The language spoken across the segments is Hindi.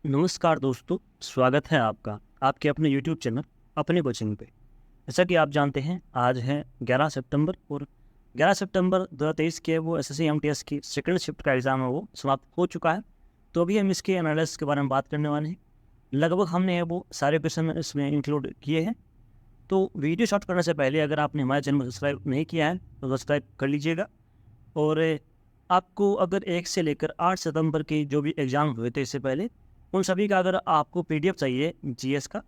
नमस्कार दोस्तों, स्वागत है आपका आपके अपने यूट्यूब चैनल अपने कोचिंग पे। जैसा कि आप जानते हैं, आज है 11 सितंबर और 11 सितंबर 2023 के वो एसएससी एमटीएस की सेकंड शिफ्ट का एग्ज़ाम है वो समाप्त हो चुका है। तो अभी हम इसके एनालिसिस के बारे में बात करने वाले हैं। लगभग हमने वो सारे क्वेश्चन इसमें इंक्लूड किए हैं। तो वीडियो स्टार्ट करने से पहले अगर आपने हमारे चैनल को सब्सक्राइब नहीं किया है तो सब्सक्राइब कर लीजिएगा। और आपको अगर 1 से लेकर 8 सितंबर के जो भी एग्ज़ाम हुए थे इससे पहले, उन सभी का अगर आपको पीडीएफ चाहिए जीएस का,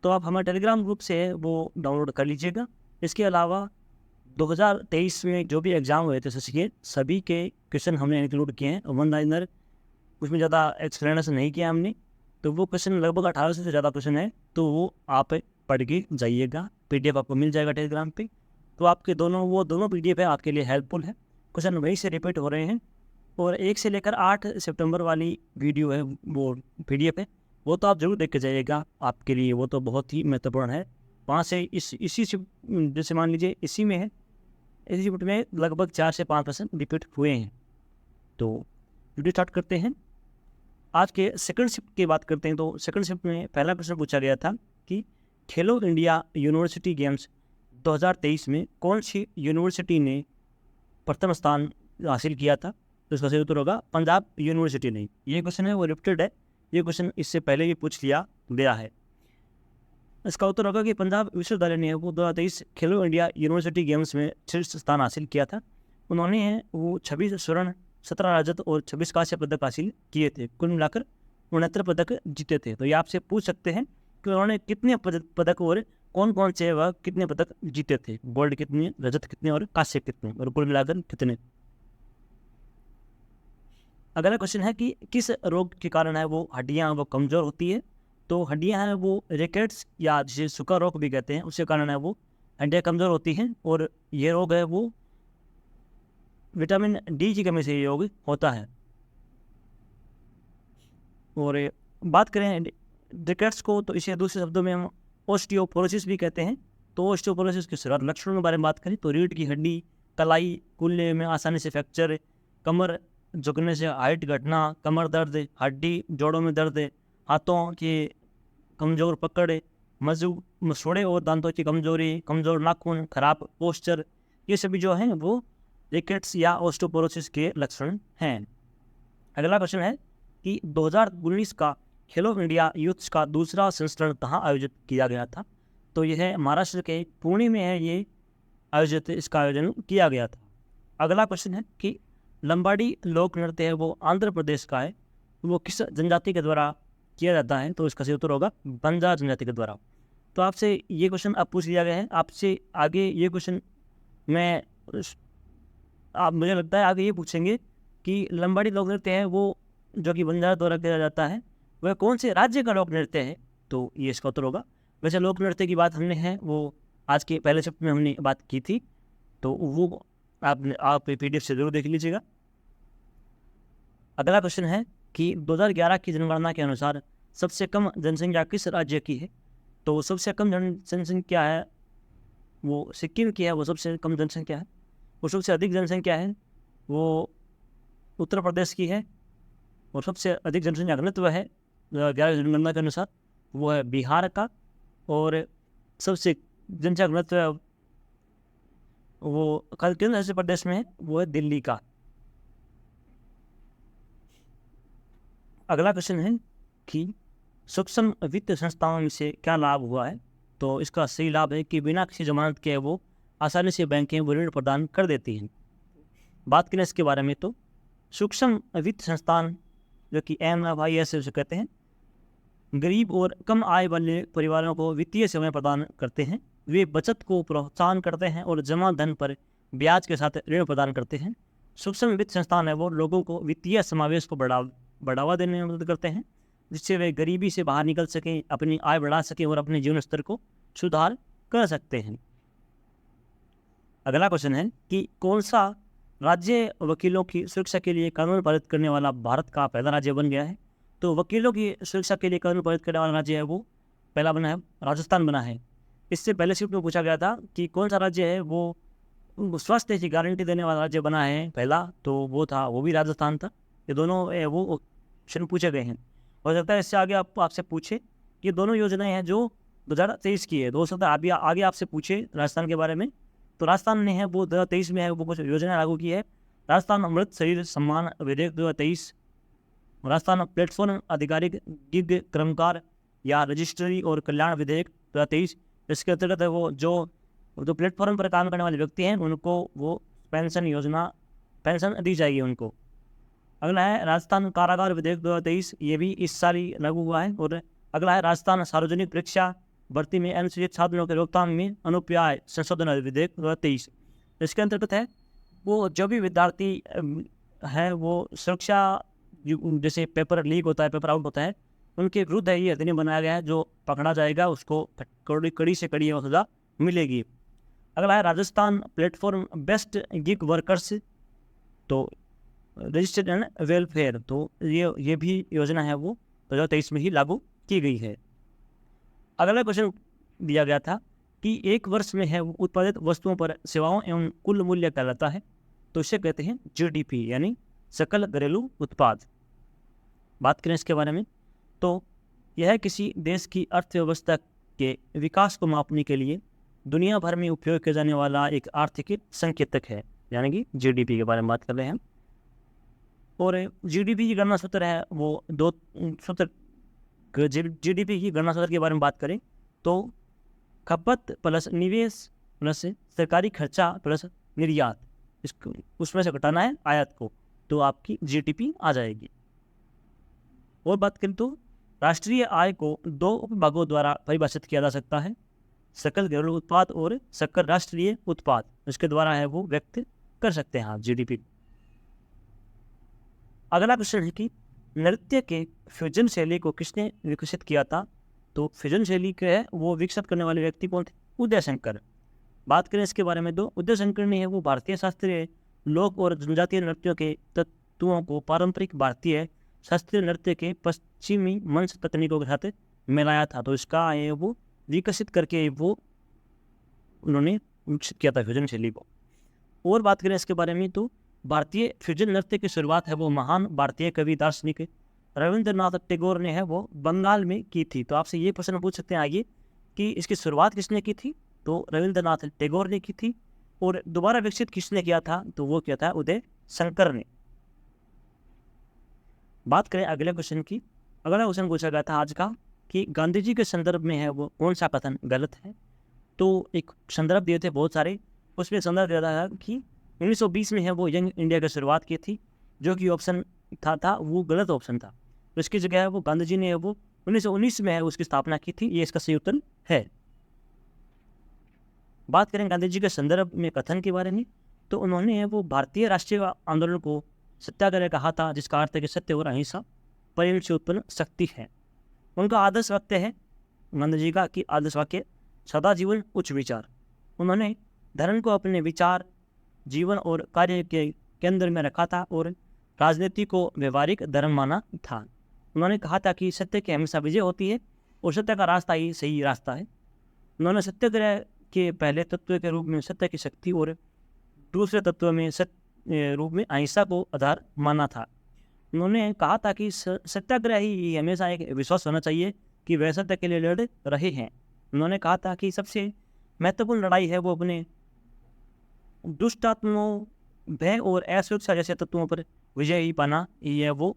तो आप हमारे टेलीग्राम ग्रुप से वो डाउनलोड कर लीजिएगा। इसके अलावा 2023 में जो भी एग्ज़ाम हुए थे एसएससी के, सभी के क्वेश्चन हमने इंक्लूड किए हैं। वन लाइनर उसमें ज़्यादा एक्सप्लेनेशन नहीं किया हमने। तो वो क्वेश्चन लगभग 18 से ज़्यादा क्वेश्चन है, तो वो आप पढ़ के जाइएगा। पीडीएफ आपको मिल जाएगा टेलीग्राम पे। तो आपके दोनों पीडीएफ है आपके लिए हेल्पफुल है। क्वेश्चन वहीं से रिपीट हो रहे हैं। और 1 से लेकर 8 सितंबर वाली वीडियो है, वो पीडीएफ है, वो तो आप ज़रूर देख के जाइएगा। आपके लिए वो तो बहुत ही महत्वपूर्ण है। वहाँ से इसी जैसे मान लीजिए इसी में है, इसी शिफ्ट में लगभग 4 से 5% रिपीट हुए हैं। तो वीडियो स्टार्ट करते हैं। आज के सेकंड शिफ्ट की बात करते हैं। तो सेकंड शिफ्ट में पहला प्रश्न पूछा गया था कि खेलो इंडिया यूनिवर्सिटी गेम्स 2023 में कौन सी यूनिवर्सिटी ने प्रथम स्थान हासिल किया था। तो इसका सही उत्तर होगा पंजाब यूनिवर्सिटी ने। ये क्वेश्चन है वो रिपीटेड है। ये क्वेश्चन इससे पहले भी पूछ लिया गया है। इसका उत्तर होगा कि पंजाब विश्वविद्यालय ने वो 2023 खेलो इंडिया यूनिवर्सिटी गेम्स में शीर्ष स्थान हासिल किया था। उन्होंने वो 26 स्वर्ण, 17 रजत और 26 कांस्य पदक हासिल किए थे। कुल मिलाकर 69 पदक जीते थे। तो ये आपसे पूछ सकते हैं कि उन्होंने कितने पदक और कौन कौन से वह कितने पदक जीते थे। गोल्ड कितने, रजत कितने और कांस्य कितने, और कुल मिलाकर कितने। अगला क्वेश्चन है कि किस रोग के कारण है वो हड्डियां वो कमज़ोर होती है। तो हड्डियां हैं वो रिकेट्स या जिसे सूखा रोग भी कहते हैं, उसके कारण है वो हड्डियां कमज़ोर होती हैं। और ये रोग है वो विटामिन डी की कमी से ये रोग होता है। और बात करें रिकेट्स को, तो इसे दूसरे शब्दों में हम ओस्टियोपोरोसिस भी कहते हैं। तो ओस्टियोपोरोसिस के शुरुआत लक्षणों के बारे में बात करें तो रीढ़ की हड्डी, कलाई कूलने में आसानी से फ्रैक्चर, कमर झुकने से हाइट घटना, कमर दर्द, हड्डी जोड़ों में दर्द, हाथों की कमज़ोर पकड़, मसूड़े और दांतों की कमजोरी, कमज़ोर नाखून, खराब पोस्चर, ये सभी जो हैं वो रिकेट्स या ओस्टियोपोरोसिस के लक्षण हैं। अगला क्वेश्चन है कि 2019 का खेलो इंडिया यूथ्स का दूसरा संस्करण कहाँ आयोजित किया गया था। तो यह है महाराष्ट्र के पुणे में है ये आयोजित, इसका आयोजन किया गया था। अगला क्वेश्चन है कि लंबाडी लोक नृत्य है वो आंध्र प्रदेश का है, वो किस जनजाति के द्वारा किया जाता है। तो इसका सही उत्तर होगा बंजारा जनजाति के द्वारा। तो आपसे ये क्वेश्चन अब पूछ लिया गया है। आपसे आगे ये क्वेश्चन मैं आप मुझे लगता है आगे ये पूछेंगे कि लंबाडी लोक नृत्य है वो जो कि बंजारा द्वारा किया जाता है, वह कौन से राज्य का लोक नृत्य है। तो ये इसका उत्तर होगा। वैसे लोक नृत्य की बात हमने है वो आज के पहले चैप्टर में हमने बात की थी, तो वो आप पीडीएफ से जरूर देख लीजिएगा। अगला क्वेश्चन है कि 2011 की जनगणना के अनुसार सबसे कम जनसंख्या किस राज्य की है। तो सबसे कम जनसंख्या है वो सिक्किम की है, वो सबसे कम जनसंख्या है। वो सबसे अधिक जनसंख्या है वो उत्तर प्रदेश की है। और सबसे अधिक जनसंख्या घनत्व है 2011 की जनगणना के अनुसार वो है बिहार का। और सबसे जनसंख्या घनत्व वो केंद्र शासित प्रदेश में है, वो है दिल्ली का। अगला क्वेश्चन है कि सूक्ष्म वित्त संस्थाओं से क्या लाभ हुआ है। तो इसका सही लाभ है कि बिना किसी जमानत के वो आसानी से बैंकें वो ऋण प्रदान कर देती हैं। बात करें इसके बारे में तो सूक्ष्म वित्त संस्थान जो कि MFIs उसे कहते हैं, गरीब और कम आय वाले परिवारों को वित्तीय सेवाएं प्रदान करते हैं। वे बचत को प्रोत्साहन करते हैं और जमा धन पर ब्याज के साथ ऋण प्रदान करते हैं। सूक्ष्म वित्त संस्थान है वो लोगों को वित्तीय समावेश को बढ़ावा देने में मदद करते हैं, जिससे वे गरीबी से बाहर निकल सकें, अपनी आय बढ़ा सकें और अपने जीवन स्तर को सुधार कर सकते हैं। अगला क्वेश्चन है कि कौन सा राज्य वकीलों की सुरक्षा के लिए कानून पारित करने वाला भारत का पहला राज्य बन गया है। तो वकीलों की सुरक्षा के लिए कानून पारित करने वाला राज्य है वो पहला बना है राजस्थान बना है। इससे पहले शिफ्ट में पूछा गया था कि कौन सा राज्य है वो स्वास्थ्य की गारंटी देने वाला राज्य बना है पहला, तो वो भी राजस्थान था। ये दोनों वो क्वेश्चन पूछे गए हैं। हो सकता है इससे आगे आपसे पूछे, ये दोनों योजनाएं हैं जो 2023 की है। तो हो सकता है अभी आगे आपसे पूछे राजस्थान के बारे में, तो राजस्थान ने है वो 2023 में है वो कुछ योजना लागू की है। राजस्थान अमृत शरीर सम्मान विधेयक 2023, राजस्थान प्लेटफॉर्म आधिकारिक गिग कर्मकार या रजिस्ट्री और कल्याण विधेयक 2023। इसके अंतर्गत है वो जो प्लेटफॉर्म पर काम करने वाले व्यक्ति हैं उनको वो पेंशन दी जाएगी उनको। अगला है राजस्थान कारागार विधेयक 2023, ये भी इस साल ही लागू हुआ है। और अगला है राजस्थान सार्वजनिक परीक्षा भर्ती में अनुसूचित छात्रों के रोकथाम में अनुपाय संशोधन विधेयक 2023। इसके अंतर्गत है वो जो भी विद्यार्थी है वो सुरक्षा, जैसे पेपर लीक होता है, पेपर आउट होता है, उनके विरुद्ध ये अधिनियम बनाया गया है। जो पकड़ा जाएगा उसको कड़ी से कड़ी सजा मिलेगी। अगला है Rajasthan platform best gig workers, तो रजिस्टर्ड एंड वेलफेयर, तो ये भी योजना है वो 2023 में ही लागू की गई है। अगला क्वेश्चन दिया गया था कि एक वर्ष में है उत्पादित वस्तुओं पर सेवाओं एवं कुल मूल्य कहलाता है, तो इसे कहते हैं जीडीपी यानी सकल घरेलू उत्पाद। बात करें इसके बारे में, तो यह किसी देश की अर्थव्यवस्था के विकास को मापने के लिए दुनिया भर में उपयोग किया जाने वाला एक आर्थिक संकेतक है, यानी कि जीडीपी के बारे में बात कर रहे हैं। और जीडीपी की गणना सूत्र है वो दो सूत्र। जीडीपी की गणना सूत्र के बारे में बात करें तो खपत प्लस निवेश प्लस सरकारी खर्चा प्लस निर्यात, इसको उसमें से घटाना है आयात को, तो आपकी जीडीपी आ जाएगी। और बात करें तो राष्ट्रीय आय को दो उपभागों द्वारा परिभाषित किया जा सकता है, सकल घरेलू उत्पाद और सकल राष्ट्रीय उत्पाद, इसके द्वारा है वो व्यक्त कर सकते हैं आप जीडीपी। अगला क्वेश्चन है कि नृत्य के फ्यूजन शैली को किसने विकसित किया था, तो फ्यूजन शैली के है वो विकसित करने वाले व्यक्ति कौन थे, उदय शंकर। बात करें इसके बारे में तो उदय शंकर ने है वो भारतीय शास्त्रीय लोक और जनजातीय नृत्यों के तत्वों को पारंपरिक भारतीय शास्त्रीय नृत्य के पश्चिमी मंच तकनीकों के साथ मिलाया था, तो इसका है वो विकसित करके वो उन्होंने विकसित किया था फ्यूजन शैली को। और बात करें इसके बारे में तो भारतीय फ्यूजन नृत्य की शुरुआत है वो महान भारतीय कवि दार्शनिक रविंद्रनाथ टैगोर ने है वो बंगाल में की थी। तो आपसे ये प्रश्न पूछ सकते हैं आगे कि इसकी शुरुआत किसने की थी, तो रविंद्रनाथ टैगोर ने की थी। और दोबारा विकसित किसने किया था, तो वो किया था उदय शंकर ने। बात करें अगले क्वेश्चन की। अगला क्वेश्चन पूछा गया था आज का कि गांधी जी के संदर्भ में है वो कौन सा कथन गलत है, तो एक संदर्भ दिए थे बहुत सारे, उसमें संदर्भ दिया था कि 1920 में है वो यंग इंडिया की शुरुआत की थी, जो कि ऑप्शन था वो गलत ऑप्शन था। तो इसकी जगह है वो गांधी जी ने वो 1919 में है उसकी स्थापना की थी, ये इसका सही उत्तर है। बात करें गांधी जी के संदर्भ में कथन के बारे में, तो उन्होंने है वो भारतीय राष्ट्रीय आंदोलन को सत्याग्रह कहा था, जिसका अर्थ है कि सत्य और अहिंसा परिणत से उत्पन्न शक्ति है। उनका आदर्श वाक्य है गांधी जी का कि आदर्श वाक्य सदा जीवन उच्च विचार। उन्होंने धर्म को अपने विचार जीवन और कार्य के केंद्र में रखा था और राजनीति को व्यवहारिक धर्म माना था। उन्होंने कहा था कि सत्य की हमेशा विजय होती है और सत्य का रास्ता ही सही रास्ता है। उन्होंने सत्याग्रह के पहले तत्व के रूप में सत्य की शक्ति और दूसरे तत्व में सत्य रूप में अहिंसा को आधार माना था। उन्होंने कहा था कि सत्याग्रह ही हमेशा एक विश्वास होना चाहिए कि वह सत्य के लिए लड़ रहे हैं। उन्होंने कहा था कि सबसे महत्वपूर्ण लड़ाई है वो अपने दुष्टात्माओं, भय और असुरक्षा जैसे तत्वों पर विजय ही पाना, यह वो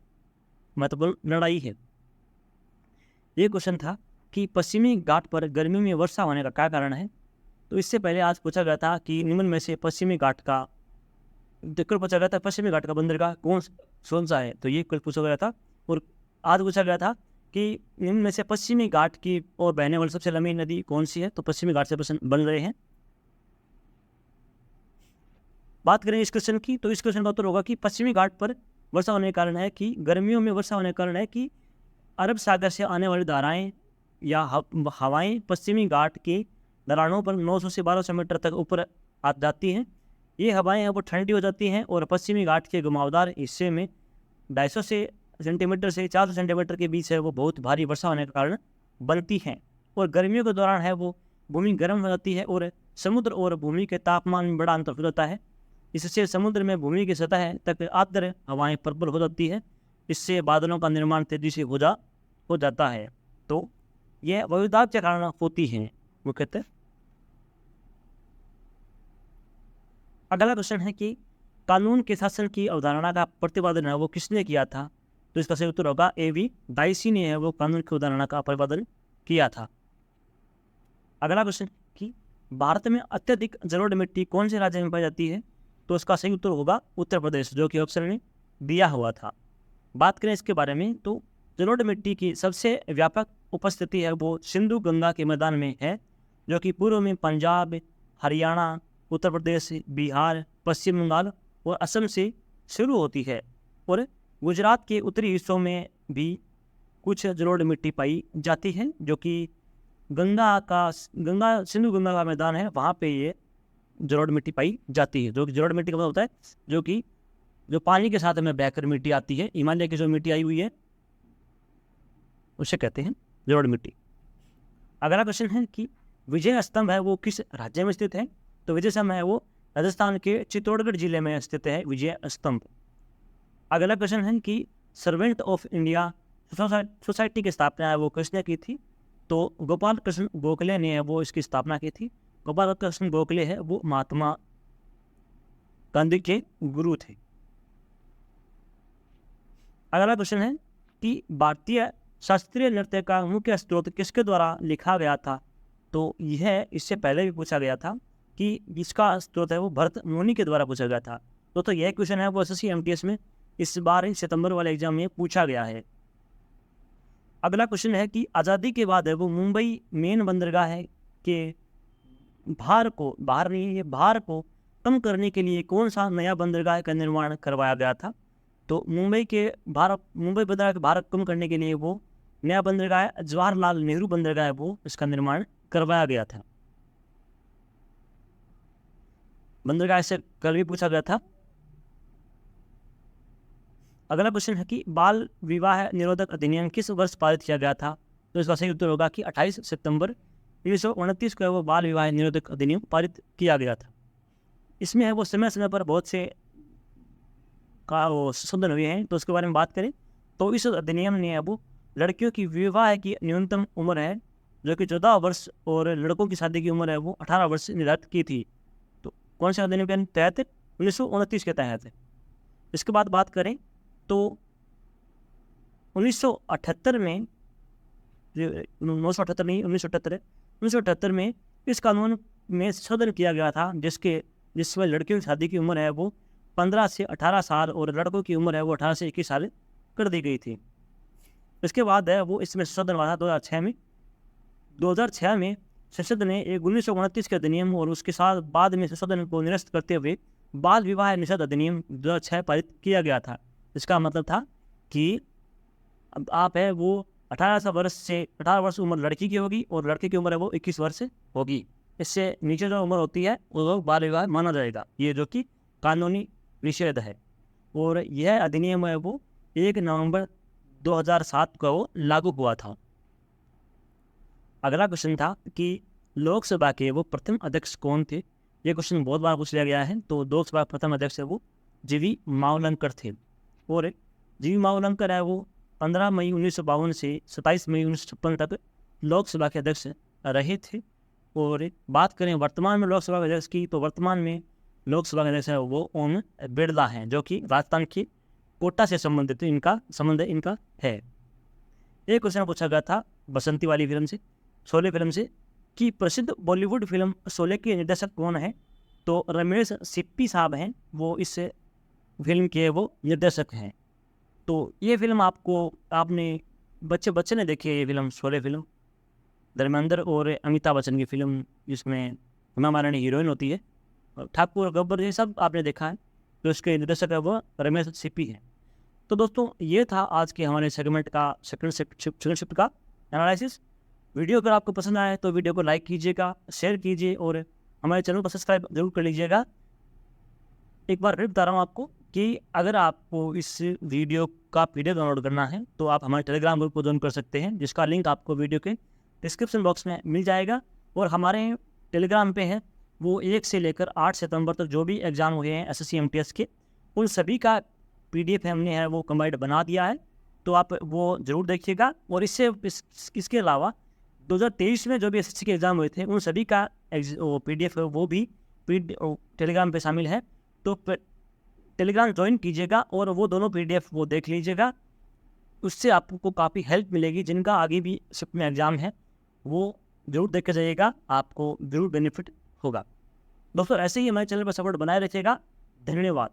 महत्वपूर्ण लड़ाई है। ये क्वेश्चन था कि पश्चिमी घाट पर गर्मी में वर्षा होने का क्या कारण है, तो इससे पहले आज पूछा गया था कि निम्न में से पश्चिमी घाट का पूछा गया था पश्चिमी घाट का बंदरगाह कौन सा है, तो ये कल पूछा गया था। और आज पूछा गया था कि निम्न में से पश्चिमी घाट की ओर बहने वाली सबसे लंबी नदी कौन सी है, तो पश्चिमी घाट से प्रश्न बन रहे हैं। बात करें इस क्वेश्चन की, तो इस क्वेश्चन का उत्तर होगा कि पश्चिमी घाट पर वर्षा होने के कारण है कि गर्मियों में वर्षा होने के कारण है कि अरब सागर से आने वाली धाराएं या हवाएं पश्चिमी घाट की ढलानों पर 900 से 1200 मीटर तक ऊपर आ जाती हैं। ये हवाएं हैं वो ठंडी हो जाती हैं और पश्चिमी घाट के घुमावदार हिस्से में 250 सेंटीमीटर से 400 सेंटीमीटर के बीच है वो बहुत भारी वर्षा होने के कारण बनती हैं। और गर्मियों के दौरान है वो भूमि गर्म हो जाती है और समुद्र और भूमि के तापमान में बड़ा अंतर हो जाता है। इससे समुद्र में भूमि की सतह तक आर्द्र हवाएं प्रबल हो जाती है। इससे बादलों का निर्माण तेजी से हो हो जाता है। तो यह विविधता के कारण होती है मुख्यतः। अगला क्वेश्चन है कि कानून के शासन की अवधारणा का प्रतिपादन है वो किसने किया था? तो इसका सही उत्तर होगा A.V. डाइसी ने है वो कानून की अवधारणा का प्रतिपादन किया था। अगला क्वेश्चन कि भारत में अत्यधिक जलोढ़ मिट्टी कौन से राज्य में पाई जाती है? तो इसका सही उत्तर होगा उत्तर प्रदेश, जो कि ऑप्शन में दिया हुआ था। बात करें इसके बारे में तो जलोढ़ मिट्टी की सबसे व्यापक उपस्थिति है वो सिंधु गंगा के मैदान में है, जो कि पूर्व में पंजाब, हरियाणा, उत्तर प्रदेश, बिहार, पश्चिम बंगाल और असम से शुरू होती है, और गुजरात के उत्तरी हिस्सों में भी कुछ जलोढ़ मिट्टी पाई जाती है, जो कि सिंधु गंगा का मैदान है, वहाँ पे ये जलोढ़ मिट्टी पाई जाती है। जो कि जलोढ़ मिट्टी का मतलब होता है जो पानी के साथ में बहकर मिट्टी आती है, हिमालय की जो मिट्टी आई हुई है उसे कहते हैं जलोढ़ मिट्टी। अगला क्वेश्चन है कि विजय स्तंभ है वो किस राज्य में स्थित है? तो विजय स्तंभ है वो राजस्थान के चित्तौड़गढ़ जिले में स्थित है विजय स्तंभ। अगला क्वेश्चन है कि सर्वेंट ऑफ इंडिया सोसाइटी की स्थापना है वो किसने की थी? तो गोपाल कृष्ण गोखले ने है वो इसकी स्थापना की थी। गोपाल कृष्ण गोखले है वो महात्मा गांधी के गुरु थे। अगला क्वेश्चन है कि भारतीय शास्त्रीय नृत्य का मुख्य स्रोत किसके द्वारा लिखा गया था? तो यह इससे पहले भी पूछा गया था कि इसका स्रोत है वो भरत मुनि के द्वारा पूछा गया था। तो यह क्वेश्चन है वो SSC MTS में इस बार सितंबर वाले एग्जाम में पूछा गया है। अगला क्वेश्चन है कि आज़ादी के बाद है वो मुंबई मेन बंदरगाह है के भार को कम करने के लिए कौन सा नया बंदरगाह का निर्माण करवाया गया था? तो मुंबई बंदरगाह के भार कम करने के लिए वो नया बंदरगाह जवाहरलाल नेहरू बंदरगाह है वो इसका निर्माण करवाया गया था। बंदरगाह से कल भी पूछा गया था। अगला क्वेश्चन है कि बाल विवाह निरोधक अधिनियम किस वर्ष पारित किया गया था? तो इसका सही उत्तर होगा कि 28 सितंबर 1929 को वो बाल विवाह निरोधक अधिनियम पारित किया गया था। इसमें है वो समय समय पर बहुत से संशोधन हुए हैं, तो उसके बारे में बात करें तो इस अधिनियम ने अब लड़कियों की विवाह की न्यूनतम उम्र है जो कि 14 वर्ष और लड़कों की शादी की उम्र है वो 18 वर्ष निर्धारित की थी। तो कौन से अधिनियम के तहत? 1929 के तहत। इसके बाद बात करें तो 1978 में 1978 में इस कानून में संशोधन किया गया था जिसमें लड़कियों की शादी की उम्र है वो 15 से 18 साल और लड़कों की उम्र है वो 18 से 21 साल कर दी गई थी। इसके बाद है वो इसमें संशोधन हुआ था 2006 में संसद ने एक 1929 के अधिनियम और उसके साथ बाद में संशोधन को निरस्त करते हुए बाल विवाह निषेध अधिनियम 2006 पारित किया गया था। इसका मतलब था कि अब आप है वो 18 वर्ष उम्र लड़की की होगी और लड़के की उम्र है वो 21 वर्ष होगी। इससे नीचे जो उम्र होती है वो बाल विवाह माना जाएगा, ये जो कि कानूनी निषेध है। और यह अधिनियम है वो 1 नवंबर 2007 को वो लागू हुआ था। अगला क्वेश्चन था कि लोकसभा के वो प्रथम अध्यक्ष कौन थे? ये क्वेश्चन बहुत बार पूछ लिया गया है। तो लोकसभा प्रथम अध्यक्ष है वो जीवी मावलंकर थे, और जीवी मावलंकर है वो 15 मई 1952 से 27 मई 1956 तक लोकसभा के अध्यक्ष रहे थे। और बात करें वर्तमान में लोकसभा के अध्यक्ष की, तो वर्तमान में लोकसभा के अध्यक्ष है वो ओम बिरला हैं, जो कि राजस्थान की कोटा से संबंधित इनका है। एक क्वेश्चन पूछा गया था बसंती वाली फिल्म से, शोले फिल्म से, कि प्रसिद्ध बॉलीवुड फिल्म शोले के निर्देशक कौन है? तो रमेश सिप्पी साहब हैं, वो इस फिल्म के वो निर्देशक हैं। तो ये फिल्म आपने बच्चे ने देखी है ये फिल्म, शोले फिल्म, धर्मेंद्र और अमिताभ बच्चन की फिल्म, जिसमें हेमा मालिनी हीरोइन होती है, ठाकुर गब्बर, ये सब आपने देखा है। तो इसके निर्देशक है वो रमेश सिप्पी हैं। तो दोस्तों ये था आज के हमारे सेगमेंट का सेकंड शिफ्ट का एनालिसिस। वीडियो अगर आपको पसंद आए तो वीडियो को लाइक कीजिएगा, शेयर कीजिए और हमारे चैनल को सब्सक्राइब जरूर कर लीजिएगा। एक बार फिर बता रहा हूँ आपको कि अगर आपको इस वीडियो का PDF डाउनलोड करना है तो आप हमारे टेलीग्राम ग्रुप को ज्वाइन कर सकते हैं, जिसका लिंक आपको वीडियो के डिस्क्रिप्शन बॉक्स में मिल जाएगा। और हमारे टेलीग्राम पे है वो 1 से लेकर 8 सितंबर तक जो भी एग्ज़ाम हुए हैं SSC MTS के, उन सभी का PDF हमने है वो कंबाइंड बना दिया है। तो आप वो ज़रूर देखिएगा। और इसके अलावा 2023 में जो भी एसएससी के एग्ज़ाम हुए थे उन सभी का PDF है वो भी टेलीग्राम पे शामिल है। तो टेलीग्राम ज्वाइन कीजिएगा और वो दोनों PDF वो देख लीजिएगा। उससे आपको काफ़ी हेल्प मिलेगी। जिनका आगे भी शिफ्ट में एग्ज़ाम है वो ज़रूर देख के जाइएगा, आपको ज़रूर बेनिफिट होगा। दोस्तों ऐसे ही हमारे चैनल पर सपोर्ट बनाए रखिएगा। धन्यवाद।